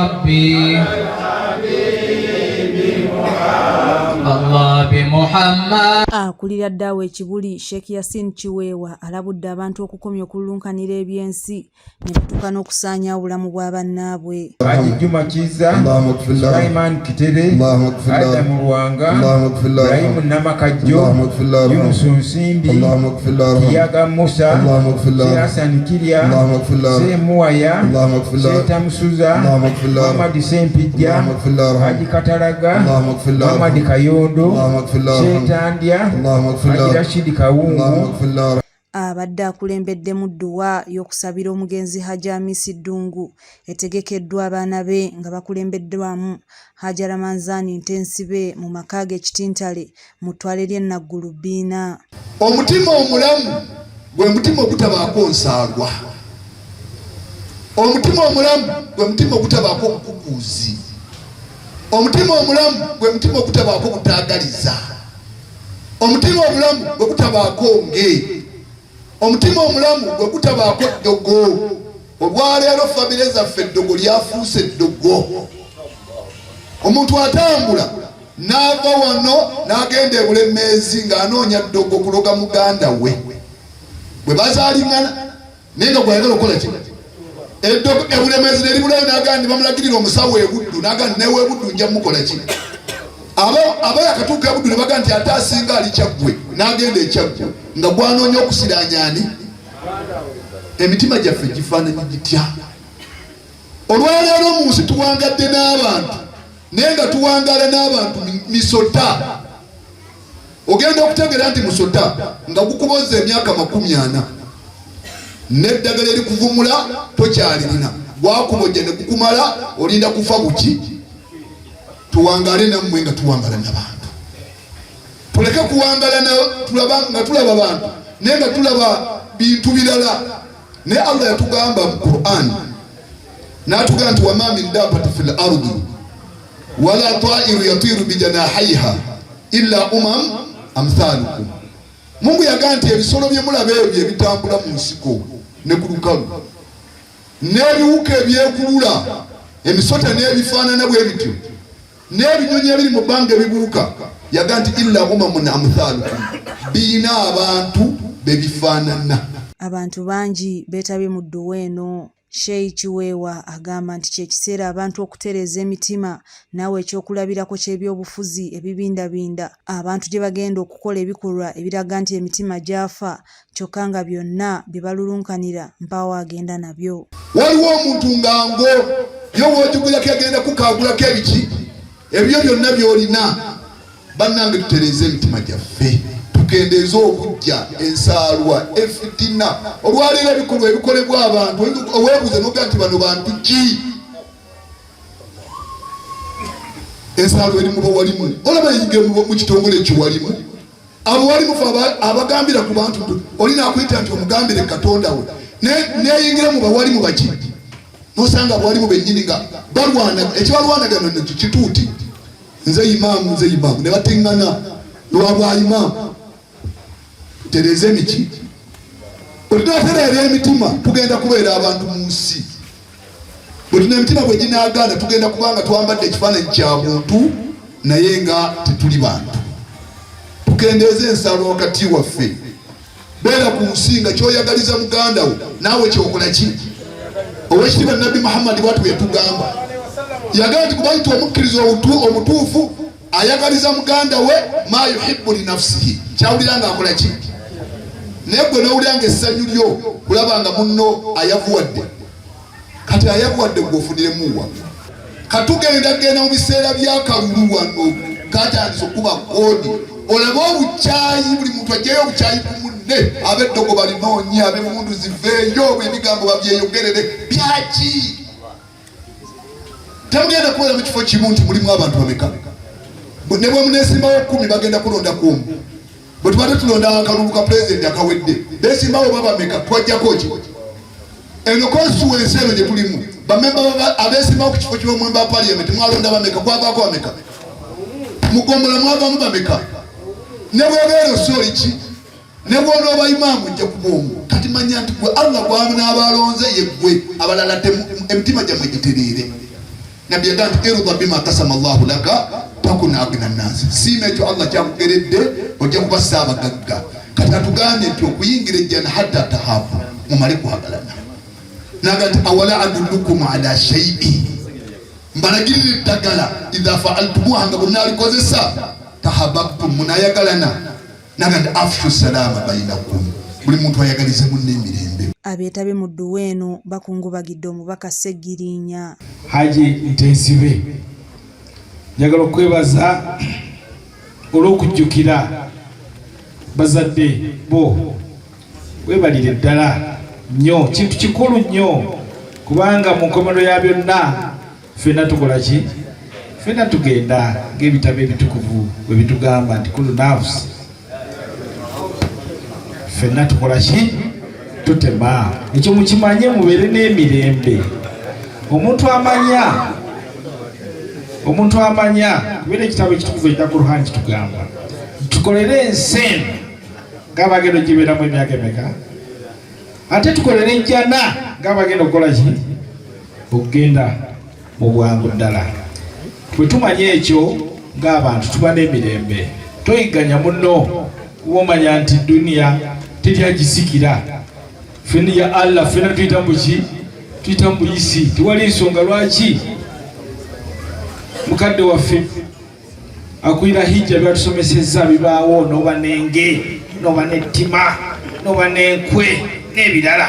ربي الله بمحمد. Akulira ddawo ekibuli Sheikh Yasin Kiweewa alabudde abantu okukomya okulunkanira ebyensi ne batuuka n'okusaanya obulamu bwa bannaabwe. Juma Kiza, Sulaiman Kitere, Adamu Ruwanga, Ibrahimu Namakajjo, Yunus Nsimbi, Kiyaga Musa, Hassan Kirya, Semuwaya, Setamusuza, Muhammad Sempijja, Haji Kataraga, Muhammad Kayondo, Shetandya, Haji Rashid Kawungu. Abadde akulembeddemu dduwa y'okusabira omugenzi Hajji Hamisi Ddungu etegekeddwa abaana be nga bakulembeddwamu Hajji Ramanzani Ntensibe mu maka ge Kitintale mu ttwale ly'e Naggulubiina. Omutima omulamu gwe mutima ogutabaako nsaalwa. Omutima omulamu gwe mutima ogutabaako obukukuuzi. Omutima omulamu gwe mutima ogutabaako obutaagaliza. Omutima omulamu gwe gutabaako nge. Omutima omulamu gwe gutabaako eddogo. Olwaleero famire zaffe eddogo lyafuuse eddogo. Omuntu atambula n'ava wano n'agenda e Bulemeezi ng'anoonya ddogo kuloga muganda we. Bwe bazaalingana naye nga gwayagala okukola ki? Eddogo e Bulemeezi ne libulayo n'agandi bamulagirira omusawo e Buddu n'agandi newe e Buddu nja mukola ki? Aba yakatuuka e Buddu ne baga nti ate asinga ali Kyaggwe n'agenda e Kyaggwe nga gwanoonya okusiraanyani. Emitima gyaffe gifaananyi gitya? Olwaleero mu nsi tuwangadde n'abantu naye nga tuwangaala n'abantu misota. Ogenda okutegeera nti musota nga gukuboza emyaka 40 n'eddagala erikuvumula tokyalirina, gwakubojja ne gukumala olinda kufa buki. Tuwangaale nammwe nga tuwangala n'abantu. Tuleke kuwangala nga tulaba bantu naye nga tulaba bintu birala. Ne Allah yatugamba mu Qur'an n'atugamba nti wama min dabbatin fil ardi wala ta'iru yatiru bijanahiha illa amthalukum. Mungu yagamba nti ebisolo bye mulaba ebyo ebitambula mu nsiko ne ku lukalu n'ebiwuka ebyekulula emisota n'ebifaanana bwe bityo n'ebinyonyi ebiri mu bbanga ebibuuka, yagamba nti illa amthalukum, biina abantu bebifaanana. Abantu bangi beetabye mu dduwa eno. Sheikh Kiweewa agamba nti kyekiseera abantu okutereeza emitima naawe ekyokulabirako ky'ebyobufuzi ebibindabinda abantu gye bagenda okukola ebikolwa ebiraga nti emitima gyafa kyokka nga byonna bye balulunkanira mpaawo agenda nabyo. Waliwo omuntu ngango yo w'ojugulako agenda kukaagulako ebiki ebyo byonna by'olina. Bannange tutereeze emitima gyaffe, tukendeeze obujja, ensaalwa, efitina. Olwaleero ebikolwa ebikolebwa abantu oweebuuze n'oga nti bano bantu ki? Ensaalwa erimu bawalimu, olaba eyinge mu kitongole ekiwalimu. Abawalimu abagambira ku bantu olina akuyita nti omugambire Katonda we neyingira mu bawalimu baki nosanga abawalimu bennyini nga balwana ekibalwanagano kituuti nze imaamu ne bateŋŋana lwa bwa imaamu. Tereze miki olinatereera emitima tugenda kubeera abantu mu nsi. Bwe tuna emitima bwe ginaagaana tugenda kubanga twambadde ekifaananyi kya muntu naye nga tetuli bantu. Tukendeeze ensalo wakati waffe. Beera ku nsi nga kyoyagaliza muganda wo naawe kyokola ki? Oweekitiibwa Nabbi Muhammad bw'atyo yatugamba. Yagamba nti kubanti omukkiriza omutuufu ayagaliza muganda we ma yuhibbu li nafsihi, kyawulira nga akola ki? Naye gwe n'owulira nga essanyu lyo kulaba nga munno ayavuwadde. Kati ayavuwadde gw'ofuniremuwa. Katugenda mu biseera byakalulu wano katandise okuba koodi. Olaba obukyayi, buli muntu ajjayo obukyayi ku munne. Ab'eddogo balinoonye, ab'emmundu ziveeyo, ebigambo babyeyogerere. Byaki? Temugenda kubeera mu kifo kimu nti mulimu abantu bameka. Ne bwe muneesimbawo 10 bagenda kulonda 10. Bwe tubadde tulonda akalulu ka pulezidenti akawedde beesimbawo babameka twajjako ki? Eno konstituensi eno gye tulimu bamemba abeesimbawo ku kifo ky'omwemba wa parliament mwalonda bameka, kwavaako bameka? Mugombola mwavaamu bameka? Ne bw'obeera osoli ki? Ne bw'onooba imaamu nja kubongo. Kati manya nti gwe Allah gw'anaabalonze ye ggwe, abalala emitima gyammwe gitereere. nabbi yagamba irda bima qasama Allahu laka takun agna an-nas. Sima ekyo Allah kyakugeredde ojja kuba saabagagga. Kati atugambye nti okuyingira ejjana hatta tahabu mumale kuhagalana. Nagati awala adullukum ala shay'in mbalagirira eddagala idha fa'altumuha nga bonna alikozesa tahabbtum munayagalana. Nagati afshu salama bainakum buli muntu ayagalize munne emirembe. Abeetabe mu dduwa eno bakungubagidde omubaka Seggirinya. Haji Ntensibe, njagala okwebaza olw'okujjukira bazadde bo. Webalire ddala nnyo, kintu kikulu nnyo, kubanga mu nkomerero ya byonna ffenna tukola ki? Ffenna tugenda ng'ebitabo ebitukuvu bwe bitugamba nti kulu nafsi, ffenna tukola ki? Tutema. Ekyo mukimanye mubeere n'emirembe. Omuntu amanya kubeera ekitabo ekitukuvu ekya Qur'an kitugamba tukolere ensi eno ng'abagenda ogibeeramu emyaka emeka, ate tukolere enjana ng'abagenda okukola ki? Okugenda mu bwangu ddala. Bwe tumanya ekyo ng'abantu tuba n'emirembe. Toyigganya munno kuba omanya nti duniya teryagisikira. Ffenna ya Allah, ffenna tuyita mu ki? Tuyita mu buyisi. Tewali nsonga lwaki mukadde waffe akwira hijja byatusomesezza bibaawo, n'oba n'enge, n'oba n'ettima, n'oba n'enkwe n'ebirala.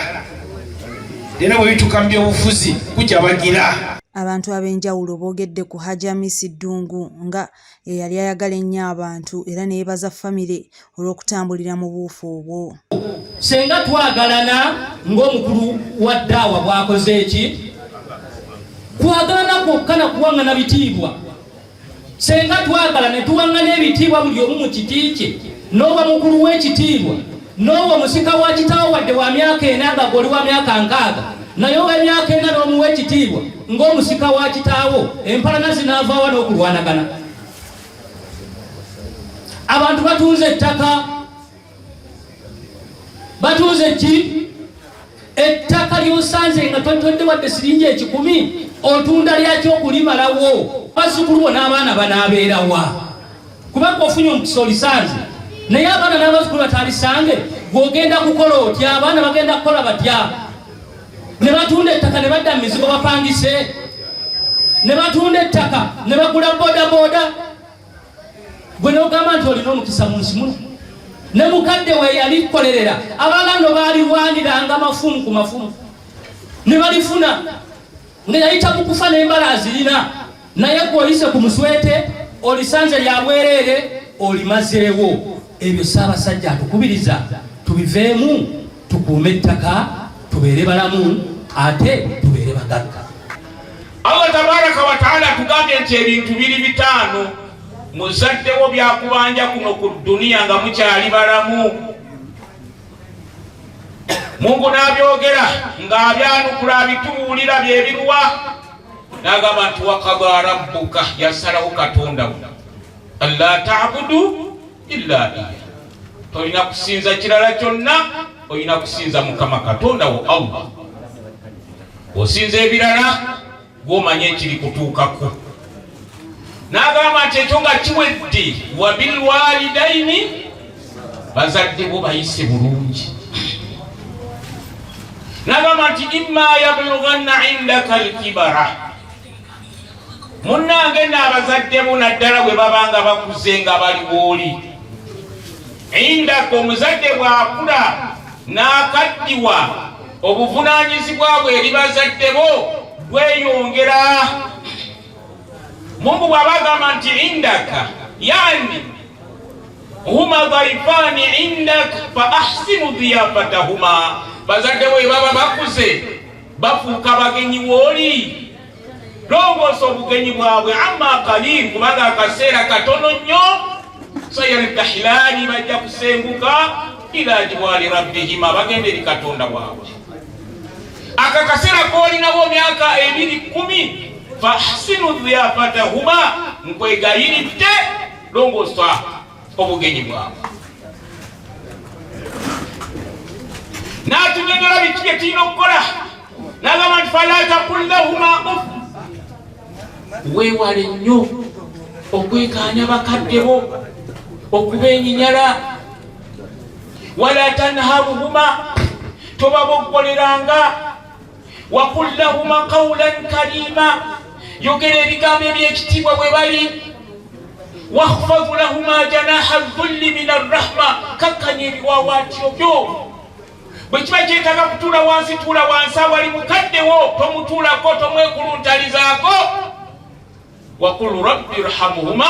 Era bwe bituuka mu byobufuzi kujja bagira. Abantu ab'enjawulo boogedde ku Hajji Hamisi Ddungu nga eyali ayagala ennyo abantu era ne yeebaza famire olw'okutambulira mu buufu obwo. Senga twagalana ng'omukulu wa ddaawa bw'akoze eki? Twagalana kwokka na kuwaŋŋana bitiibwa. Senga twagala ne tuwaŋŋana ebitiibwa buli omu mu kiti kye, n'oba mukulu w'ekitiibwa, n'oba musika wa kitaawo wadde wa myaka 4 nga goli wa myaka 6, naye ow'emyaka 4 n'omuwa ekitiibwa ng'omusika wa kitaawo, empalana zinaavaawa n'okulwanagana. Abantu batunze ettaka. Batunze ki? Ettaka ly'osanze nga totodde wadde siringi 10, otunda lyaki okulimalawo? Bazzukulu bo n'abaana banaabeerawa? Kubanga ofunye omukisa olisanze, naye abaana n'abazzukulu batalisange, gw'ogenda kukola otya? Abaana bagenda kukola batya? Ne batunda ettaka ne badda mu mizigo bapangise, ne batunda ettaka ne bagula bodaboda. Gwe n'ogamba nti olina omukisa mu nsi muno. Ne mukadde we yalikolerera, abalala no balirwaniranga mafumu ku mafumu ne balifuna, nga yayita mu kufa n'embala zirina, naye gw'oyise ku muswete olisanze lya bwereere olimazeewo. Ebyo Ssaabasajja atukubiriza tubiveemu, tukuume ettaka, tubeere balamu, ate tubeere bagagga. Allah tabaraka wa taala tugambye nti ebintu biri 5 muzaddewo byakubanja kuno ku duniya nga mukyali balamu. Mungu n'abyogera ng'abyanukula bitubuulira byebiruwa, n'agamba nti waqada rabbuka, yasalawo Katonda wo, alla ta'budu illa iya, tolina kusinza kirala kyonna, olina kusinza Mukama Katonda wo Allah. Osinza ebirala gw'omanye ekiri kutuukako. N'agamba nti ekyo nga kiwedde, wa bil walidaini, bazadde bo bayise bulungi. N'agamba nti imma yablughanna indaka al-kibara, munnange n'abazadde bo naddala bwe babanga bakuze nga bali bw'oli. Indaka, omuzadde bw'akula n'akaddiwa, obuvunaanyizibwa bwe eri bazadde bo bweyongera. Mungu bw'abagamba nti indaka, yani huma dhaifani indaka fa ahsinu dhiyafatahuma, bazadde bwe baba bakuze bafuuka bagenyi bw'oli, longoosa obugenyi bwabwe amma qalil, kubanga akaseera katono nnyo. Sayartahilani, bajja kusenguka ila jibwali rabbihima, bagende eri Katonda waabwe. Akakaseera koolinawo myaka 2-10, fahsinu dhiyafatahuma, nkwegayiridde longoosa obugenyi bwabwe. N'atunyonyola biki bye tulina okukola, n'agamba nti fala taqul lahuma uff, weewale nnyo okwekaanya bakadde bo okubeenyinyala. wala tanharuhuma, tobaboggoleranga. waqul lahuma qawlan karima, yogera ebigambo ebyekitiibwa bwe bali. wahfadhu lahuma janaha dhulli min arrahma, kakkanya ebiwawaatiro byo. bwe kiba kyetaaga kutuula wansi, tuula wansi awali mukaddewo, tomutuulako, tomwekuluntalizaako. waqul rabbi irhamuhuma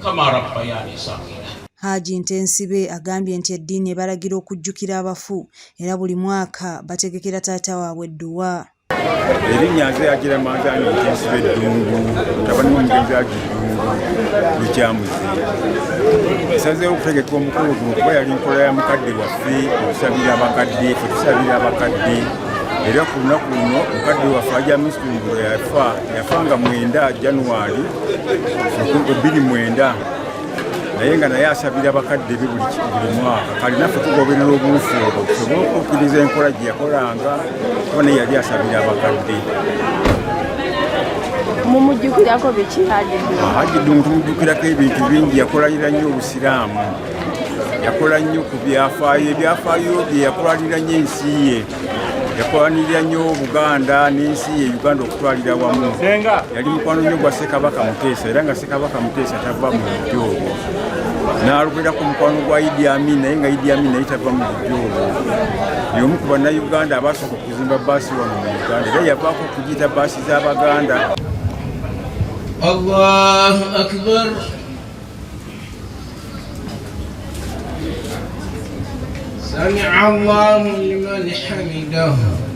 kama rabbayani saghira. Haji Ntensibe agambye nti eddiini ebalagira okujjukira abafu era buli mwaka bategekera taata waabwe edduwa. Erinnya nze agira manzani Ntensibe Ddungu, mutabani w'omugenzi Ddungu lukyamuzi. Esazeewo okutegeka omukulu guno kuba yali nkola ya mukadde waffe okusabira abakadde, ffe tusabira abakadde. Era ku lunaku luno mukadde waffe Ajja Mistungulo yafa nga 9 January 2009, naye nga naye asabira abakadde be buli mwaka. Kale naffe tugoberera obuufu obwo tusobole okukkiriza enkola gye yakolanga, kuba naye yali asabira abakadde. Mumujjukirako biki Haji Ddungu? Tumujjukirako ebintu bingi. Yakolalira nnyo Obusiraamu, yakola nnyo ku byafaayo, ebyafaayo bye yakolalira nnyo ensi ye, yakolanirira nnyo Buganda n'ensi ye Uganda okutwalira wamu. Yali mukwano nnyo gwa Ssekabaka Muteesa, era nga Ssekabaka Muteesa tava mu lujja olwo. N'alugera ku mukwano gwa Idi Amin, naye nga Idi Amin naye tava mu lujja olwo. Y'omu ku bannayuganda abaasooka okuzimba baasi wano mu Uganda, era yavaako okugiyita baasi z'Abaganda. Allahu akbar. Sami'a Allahu liman hamidahu.